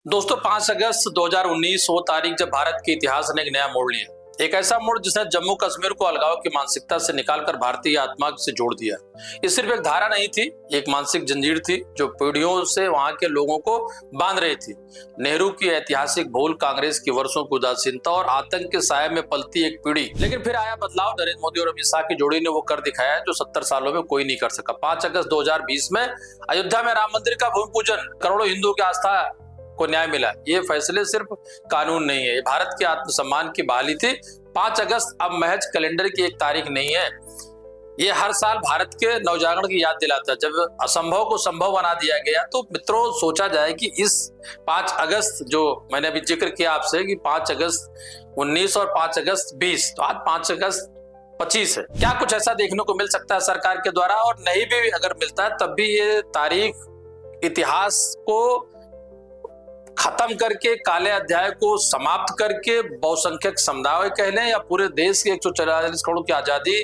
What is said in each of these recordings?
दोस्तों 5 अगस्त 2019 वो तारीख जब भारत के इतिहास ने एक नया मोड़ लिया। एक ऐसा मोड़ जिसने जम्मू कश्मीर को अलगाव की मानसिकता से निकालकर भारतीय आत्मा से जोड़ दिया। ये सिर्फ एक धारा नहीं थी, एक मानसिक जंजीर थी जो पीढ़ियों से वहां के लोगों को बांध रही थी। नेहरू की ऐतिहासिक भूल, कांग्रेस की वर्षों की उदासीनता और आतंक के साये में पलती एक पीढ़ी। लेकिन फिर आया बदलाव। नरेंद्र मोदी और अमित शाह की जोड़ी ने वो कर दिखाया जो 70 सालों में कोई नहीं कर सका। 5 अगस्त 2020 में अयोध्या में राम मंदिर का भूमि पूजन, करोड़ों हिंदुओं की आस्था को न्याय मिला। ये फैसले सिर्फ कानून नहीं है, ये भारत के आत्मसम्मान की बहाली थी। 5 अगस्त अब महज कैलेंडर की एक तारीख नहीं है, ये हर साल भारत के नवजागरण की याद दिलाता है। जब असंभव को संभव बना दिया गया तो मित्रों सोचा जाए कि इस 5 अगस्त जो मैंने अभी जिक्र किया आपसे कि 5 अगस्त 19 और 5 अगस्त 20, तो आज 5 अगस्त 25 है। क्या कुछ ऐसा देखने को मिल सकता है सरकार के द्वारा? और नहीं भी अगर मिलता है तब भी ये तारीख इतिहास को खत्म करके, काले अध्याय को समाप्त करके बहुसंख्यक समुदाय कह लें या पूरे देश के 144 करोड़ की आजादी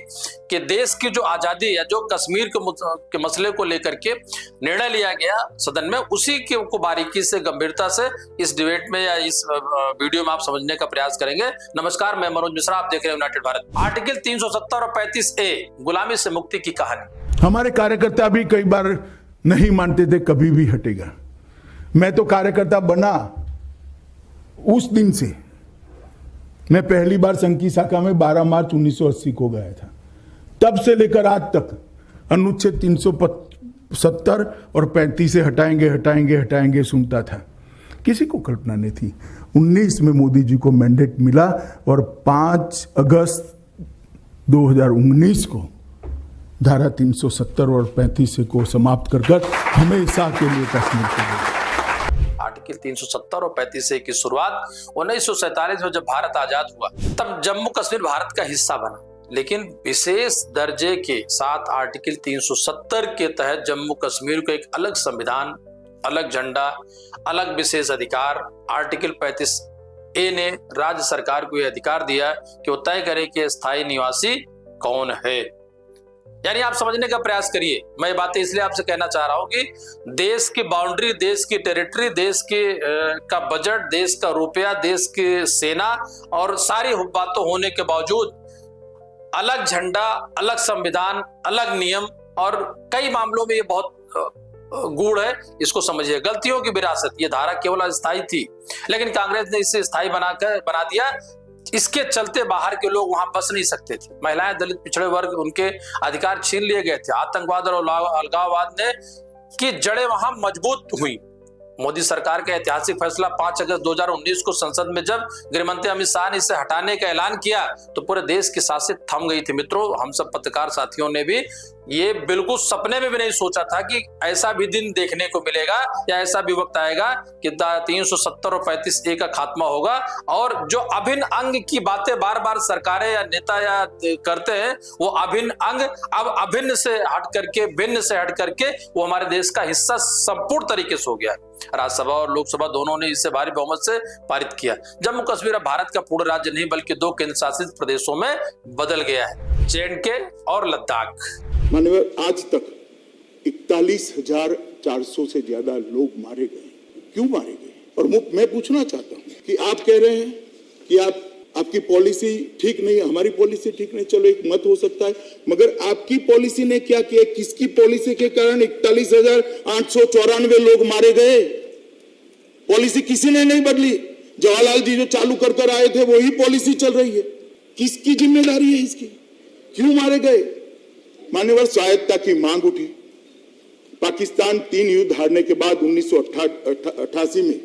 के देश की जो आजादी है, जो कश्मीर के मसले को लेकर के निर्णय लिया गया सदन में, उसी के को बारीकी से, गंभीरता से इस डिबेट में या इस वीडियो में आप समझने का प्रयास करेंगे। नमस्कार, मैं मनोज मिश्रा, आप देख रहे हैं यूनाइटेड भारत। आर्टिकल 370 और 35A, गुलामी से मुक्ति की कहानी। हमारे कार्यकर्ता भी कई बार नहीं मानते थे कभी भी हटेगा। मैं तो कार्यकर्ता बना उस दिन से। मैं पहली बार संघ की शाखा में 12 मार्च 1980 को गया था। तब से लेकर आज तक अनुच्छेद 370 और 35 से हटाएंगे हटाएंगे हटाएंगे सुनता था। किसी को कल्पना नहीं थी। 19 में मोदी जी को मैंडेट मिला और 5 अगस्त 2019 को धारा 370 और 35 को समाप्त कर हमेशा के लिए कश्मीर को दिया। आर्टिकल 370 और 35A की शुरुआत 1947 में जब भारत आजाद हुआ, तब जम्मू कश्मीर भारत का हिस्सा बना। लेकिन विशेष दर्जे के साथ आर्टिकल 370 के तहत जम्मू कश्मीर को एक अलग संविधान, अलग झंडा, अलग विशेष अधिकार। आर्टिकल 35A ने राज्य सरकार को यह अधिकार दिया कि वो तय करे कि स्थायी निवासी कौन है। यानी आप समझने का प्रयास करिए। मैं ये बातें इसलिए आपसे कहना चाह रहा हूं कि देश की बाउंड्री, देश की टेरिटरी, देश के का बजट, देश का रुपया, देश की सेना और सारी बातों होने के बावजूद अलग झंडा, अलग संविधान, अलग नियम और कई मामलों में ये बहुत गूढ़ है। इसको समझिए। गलतियों की विरासत, ये धारा केवल अस्थायी थी, लेकिन कांग्रेस ने इसे स्थायी बना दिया। इसके चलते बाहर के लोग वहां बस नहीं सकते थे। महिलाएं, दलित, पिछड़े वर्ग, उनके अधिकार छीन लिए गए थे। आतंकवाद और अलगाववाद ने की जड़ें वहां मजबूत हुई। मोदी सरकार का ऐतिहासिक फैसला 5 अगस्त 2019 को संसद में जब गृहमंत्री अमित शाह ने इसे हटाने का ऐलान किया तो पूरे देश की सांसें थम गई थी। मित्रों, हम सब पत्रकार साथियों ने भी ये बिल्कुल सपने में भी नहीं सोचा था कि ऐसा भी दिन देखने को मिलेगा या ऐसा भी वक्त आएगा कि 370 और 35A का खात्मा होगा और जो अभिन्न अंग की बातें बार बार सरकारें या नेता या करते हैं, वो अभिन्न अंग अब अभिन्न से हट करके, भिन्न से हट करके वो हमारे देश का हिस्सा संपूर्ण तरीके से हो गया। राज्यसभा और लोकसभा दोनों ने इसे भारी बहुमत से पारित किया। जम्मू कश्मीर अब भारत का पूर्ण राज्य नहीं बल्कि 2 केंद्र शासित प्रदेशों में बदल गया है, J&K और लद्दाख। माननीय, आज तक 41,400 से ज्यादा लोग मारे गए। क्यों मारे गए? और मैं पूछना चाहता हूं कि आप कह रहे हैं कि आपकी पॉलिसी ठीक नहीं है, हमारी पॉलिसी ठीक नहीं, चलो एक मत हो सकता है, मगर आपकी पॉलिसी ने क्या किया? किसकी पॉलिसी के कारण 41,894 लोग मारे गए? पॉलिसी किसी ने नहीं बदली। जवाहरलाल जी जो चालू कर आए थे वही पॉलिसी चल रही है। किसकी जिम्मेदारी है इसकी? क्यों मारे गए? मान्यवर, स्वायत्तता की मांग उठी। पाकिस्तान 3 युद्ध हारने के बाद 1988 में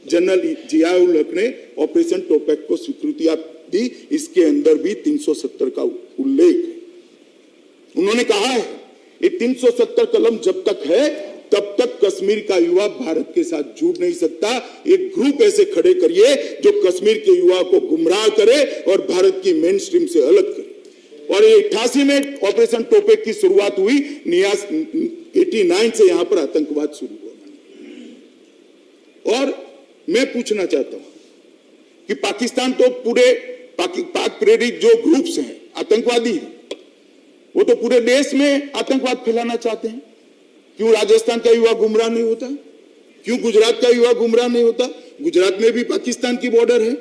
जनरल जियाउल हक ने ऑपरेशन टोपैक को स्वीकृति दी। इसके अंदर भी 370 का उल्लेख है। उन्होंने कहा है ये 370 कलम जब तक है तब तक कश्मीर का युवा भारत के साथ जुड़ नहीं सकता। एक ग्रुप ऐसे खड़े करिए जो कश्मीर के युवा को गुमराह करे और भारत की मेन स्ट्रीम से अलग करे। और ये 88 में ऑपरेशन टोपैक की शुरुआत हुई। 89 से यहां पर आतंकवाद शुरू हुआ। और मैं पूछना चाहता हूं कि पाकिस्तान तो पूरे पाक प्रेरित जो ग्रुप्स हैं, आतंकवादी हैं, वो तो पूरे देश में आतंकवाद फैलाना चाहते हैं। क्यों राजस्थान का युवा गुमराह नहीं होता? क्यों गुजरात का युवा गुमराह नहीं होता? गुजरात में भी पाकिस्तान की बॉर्डर है।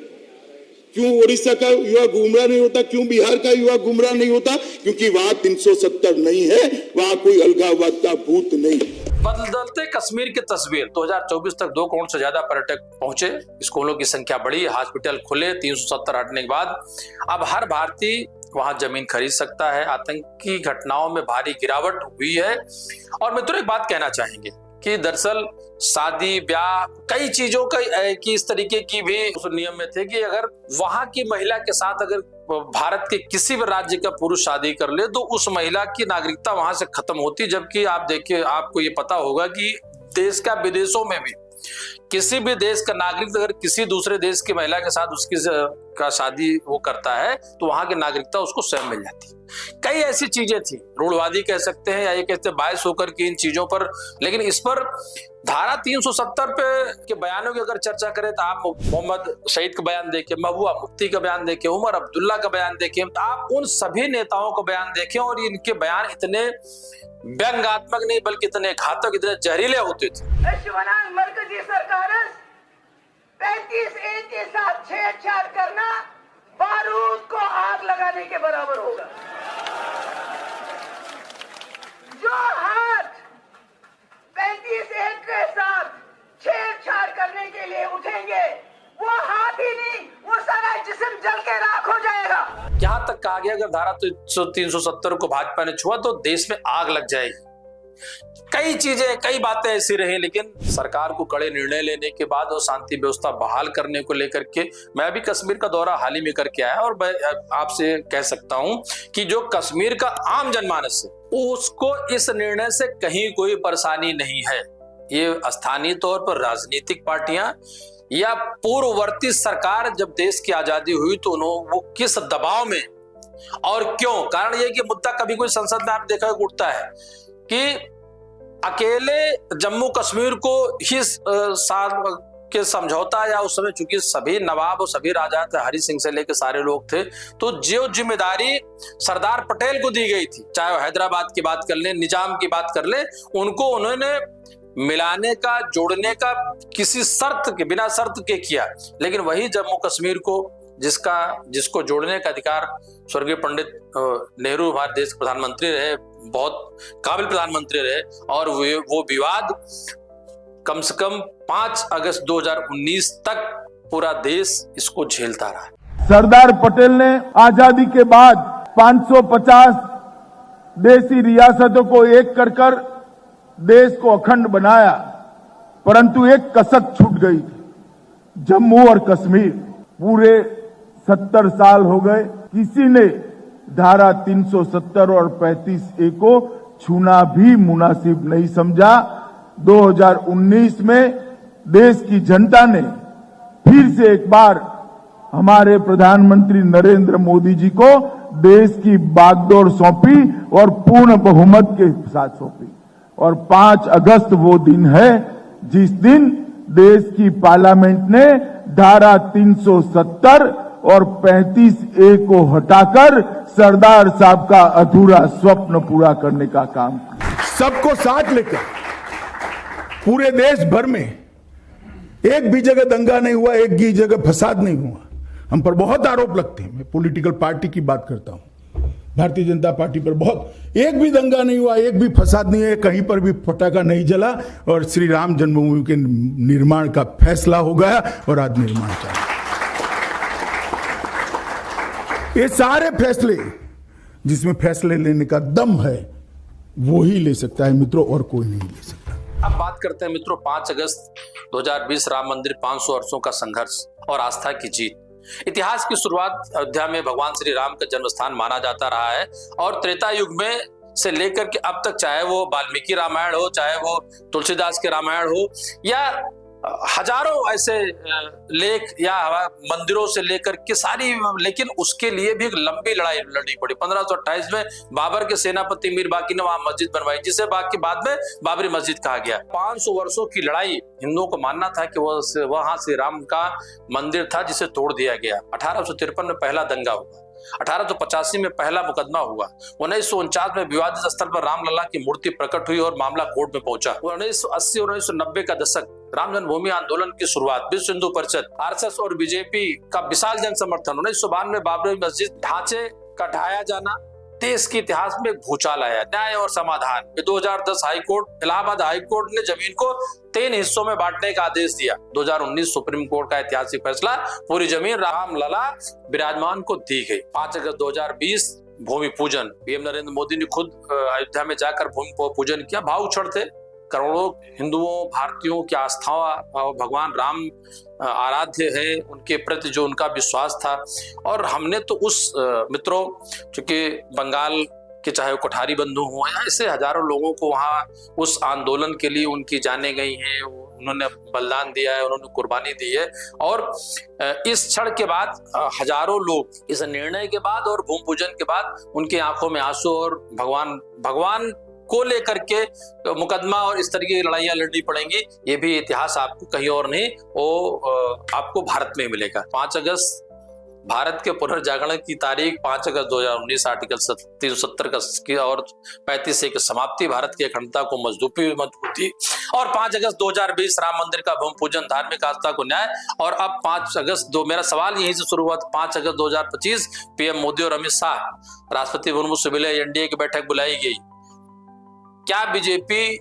क्यों उड़ीसा का युवा गुमराह नहीं होता? क्यों बिहार का युवा गुमराह नहीं होता? क्योंकि वहां 370 नहीं है, वहां कोई अलगाववाद का भूत नहीं। बदलते कश्मीर की तस्वीर। 2024 तक 2 करोड़ से ज्यादा पर्यटक पहुंचे, स्कूलों की संख्या बढ़ी, हॉस्पिटल खुले 370 हटने के बाद। अब हर भारतीय वहां जमीन खरीद सकता है। आतंकी घटनाओं में भारी गिरावट हुई है। और मित्रों एक बात कहना चाहेंगे कि दरअसल शादी ब्याह कई चीजों की इस तरीके की भी उस नियम में थे कि अगर वहां की महिला के साथ अगर भारत के किसी भी राज्य का पुरुष शादी कर ले तो उस महिला की नागरिकता वहां से खत्म होती। जबकि आप देखिए, आपको ये पता होगा कि देश का विदेशों में भी किसी भी देश का नागरिक अगर किसी दूसरे देश की महिला के साथ उसकी का शादी वो करता है तो वहां की नागरिकता उसको स्वयं मिल जाती है। कई ऐसी चीजें थी, रूढ़वादी कह सकते हैं या ये कहते हैं बायस होकर की इन चीजों पर। लेकिन इस पर धारा 370 पे के बयानों की अगर चर्चा करें तो आप मोहम्मद शहीद का बयान देखिए, महबूबा मुफ्ती का बयान देखिए, उमर अब्दुल्ला का बयान देखिए, आप उन सभी नेताओं का बयान देखें और इनके बयान इतने व्यंग्यात्मक नहीं बल्कि इतने घातक, इतने जहरीले होते थे। मरकजी सरकार 35A के साथ छेड़छाड़ करना बारूद को आग लगाने के बराबर होगा। जो हाथ 35A के साथ छेड़छाड़ करने के लिए उठेंगे वो हाथ ही नहीं, वो सारा जिस्म जल के राख हो जाएगा। यहां तक कहा गया अगर धारा 370 को भाजपा ने छुआ तो देश में आग लग जाएगी। कई चीजें कई बातें ऐसी रही, लेकिन सरकार को कड़े निर्णय लेने के बाद और शांति व्यवस्था बहाल करने को लेकर के मैं भी कश्मीर का दौरा हाल ही में करके आया और मैं आपसे कह सकता हूं कि जो कश्मीर का आम जनमानस है उसको इस निर्णय से कहीं कोई परेशानी नहीं है। ये स्थानीय तौर पर राजनीतिक पार्टियां या पूर्ववर्ती सरकार जब देश की आजादी हुई तो वो किस दबाव में और क्यों, कारण यह कि मुद्दा कभी कोई संसद में आप देखा उठता है कि अकेले जम्मू कश्मीर को ही साथ के समझौता या उस समय चूंकि सभी नवाब और सभी राजा थे, हरि सिंह से लेकर सारे लोग थे, तो जो जिम्मेदारी सरदार पटेल को दी गई थी, चाहे वो हैदराबाद की बात कर ले, निजाम की बात कर ले, उनको उन्होंने मिलाने का, जोड़ने का किसी शर्त के बिना शर्त के किया। लेकिन वही जम्मू कश्मीर को जिसको जोड़ने का अधिकार स्वर्गीय पंडित नेहरू हमारे देश के प्रधानमंत्री रहे, बहुत काबिल प्रधानमंत्री रहे, और वो विवाद कम से कम 5 अगस्त 2019 तक पूरा देश इसको झेलता रहा। सरदार पटेल ने आजादी के बाद 550 देसी रियासतों को एक कर देश को अखंड बनाया, परंतु एक कसक छूट गई थी, जम्मू और कश्मीर। पूरे 70 साल हो गए, किसी ने धारा 370 और 35A को छूना भी मुनासिब नहीं समझा। 2019 में देश की जनता ने फिर से एक बार हमारे प्रधानमंत्री नरेंद्र मोदी जी को देश की बागडोर सौंपी और पूर्ण बहुमत के साथ सौंपी। और 5 अगस्त वो दिन है जिस दिन देश की पार्लियामेंट ने धारा 370 और 35A को हटाकर सरदार साहब का अधूरा स्वप्न पूरा करने का काम किया। सबको साथ लेकर पूरे देश भर में एक भी जगह दंगा नहीं हुआ, एक भी जगह फसाद नहीं हुआ। हम पर बहुत आरोप लगते हैं, मैं पॉलिटिकल पार्टी की बात करता हूं, भारतीय जनता पार्टी पर बहुत, एक भी दंगा नहीं हुआ, एक भी फसाद नहीं है, कहीं पर भी पटाखा नहीं जला और श्री राम जन्मभूमि के निर्माण का फैसला हो गया और आज निर्माण चालू। ये सारे फैसले जिसमें फैसले लेने का दम है वो ही ले सकता है मित्रों, और कोई नहीं ले सकता। अब बात करते हैं मित्रों 5 अगस्त 2020 राम मंदिर 500 वर्षों का संघर्ष और आस्था की जीत। इतिहास की शुरुआत अयोध्या में भगवान श्री राम का जन्म स्थान माना जाता रहा है और त्रेता युग में से लेकर के अब तक, चाहे वो वाल्मीकि रामायण हो, चाहे वो तुलसीदास के रामायण हो, या हजारों ऐसे लेख या मंदिरों से लेकर के सारी, लेकिन उसके लिए भी एक लंबी लड़ाई लड़नी पड़ी। 1528 में बाबर के सेनापति मीर बाकी ने वहां मस्जिद बनवाई, जिसे बाद में बाबरी मस्जिद कहा गया। 500 वर्षों की लड़ाई, हिंदुओं को मानना था कि वहां श्री राम का मंदिर था जिसे तोड़ दिया गया। 1853 में पहला दंगा हुआ, 1885 में पहला मुकदमा हुआ, 1949 में विवादित स्थल पर रामलला की मूर्ति प्रकट हुई और मामला कोर्ट में पहुंचा। 1980 और 1990 का दशक राम जन्मभूमि आंदोलन की शुरुआत, विश्व हिंदू परिषद, आरएसएस और बीजेपी का विशाल जन समर्थन, 1992 बाबरी मस्जिद ढांचे का ढाया जाना, देश के इतिहास में एक भूचाल आया, न्याय और समाधान। 2010 हाईकोर्ट, इलाहाबाद हाईकोर्ट ने जमीन को 3 हिस्सों में बांटने का आदेश दिया। 2019 सुप्रीम कोर्ट का ऐतिहासिक फैसला, पूरी जमीन रामलला विराजमान को दी गई। 5 अगस्त 2020 भूमि पूजन, पीएम नरेंद्र मोदी ने खुद अयोध्या में जाकर भूमि पूजन किया। भाव क्षण थे, करोड़ों हिंदुओं भारतीयों की आस्था और भगवान राम आराध्य है, उनके प्रति जो उनका विश्वास था। और हमने तो उस मित्रों, चूंकि बंगाल के चाहे वो कोठारी बंधु हो या ऐसे हजारों लोगों को वहाँ उस आंदोलन के लिए उनकी जाने गई हैं, उन्होंने बलिदान दिया है, उन्होंने कुर्बानी दी है। और इस क्षण के बाद हजारों लोग इस निर्णय के बाद और भूमि पूजन के बाद उनकी आंखों में आंसू और भगवान को लेकर के मुकदमा और इस तरीके की लड़ाइयां लड़नी पड़ेंगी। ये भी इतिहास आपको कहीं और नहीं, वो आपको भारत में मिलेगा। 5 अगस्त भारत के पुनर्जागरण की तारीख, 5 अगस्त 2019 आर्टिकल 370 की और 35 की समाप्ति, भारत की अखंडता को मजबूती, और 5 अगस्त 2020 राम मंदिर का भूमि पूजन, धार्मिक आस्था को न्याय। और अब 5 अगस्त मेरा सवाल यहीं से शुरू हुआ था, 5 अगस्त 2025 पीएम मोदी और अमित शाह राष्ट्रपति मुर्मू से मिले, एनडीए की बैठक बुलाई गई। क्या बीजेपी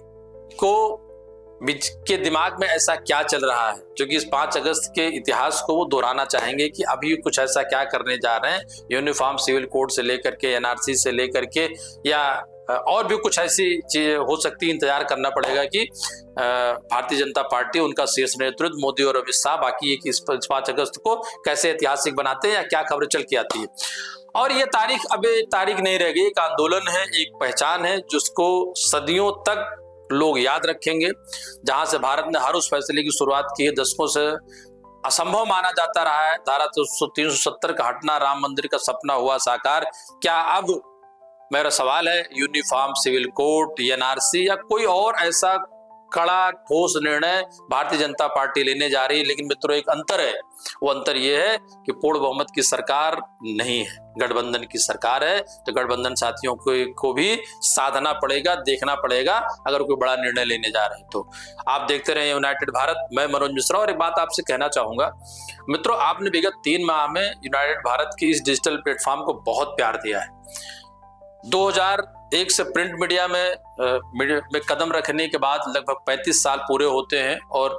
के दिमाग में ऐसा क्या चल रहा है, क्योंकि इस 5 अगस्त के इतिहास को वो दोहराना चाहेंगे कि अभी कुछ ऐसा क्या करने जा रहे हैं, यूनिफॉर्म सिविल कोड से लेकर के, एनआरसी से लेकर के, या और भी कुछ ऐसी चीजें हो सकती है। इंतजार करना पड़ेगा कि भारतीय जनता पार्टी, उनका शीर्ष नेतृत्व मोदी और अमित शाह बाकी इस 5 अगस्त को कैसे ऐतिहासिक बनाते हैं या क्या खबरें चल के आती है। और ये तारीख अब तारीख नहीं रह गई, एक आंदोलन है, एक पहचान है जिसको सदियों तक लोग याद रखेंगे। जहां से भारत ने हर उस फैसले की शुरुआत की है, दशकों से असंभव माना जाता रहा है। धारा 370 का हटना, राम मंदिर का सपना हुआ साकार। क्या अब, मेरा सवाल है, यूनिफॉर्म सिविल कोड, एनआरसी या कोई और ऐसा कड़ा ठोस निर्णय भारतीय जनता पार्टी लेने जा रही है? लेकिन मित्रों एक अंतर है, वो अंतर ये है कि पूर्ण बहुमत की सरकार नहीं है, गठबंधन की सरकार है। तो गठबंधन साथियों को भी साधना पड़ेगा, देखना पड़ेगा अगर कोई बड़ा निर्णय लेने जा रहे हैं तो। आप देखते रहे यूनाइटेड भारत, मैं मनोज मिश्रा। और एक बात आपसे कहना चाहूंगा मित्रों, आपने विगत 3 माह में यूनाइटेड भारत की इस डिजिटल प्लेटफॉर्म को बहुत प्यार दिया है। 2001 से प्रिंट मीडिया में कदम रखने के बाद लगभग 35 साल पूरे होते हैं, और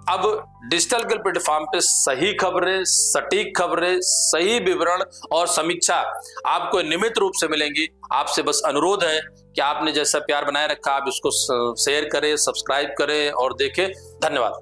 अब डिजिटल के प्लेटफॉर्म पे सही खबरें, सटीक खबरें, सही विवरण और समीक्षा आपको नियमित रूप से मिलेंगी। आपसे बस अनुरोध है कि आपने जैसा प्यार बनाए रखा, आप इसको शेयर करें, सब्सक्राइब करें और देखें। धन्यवाद।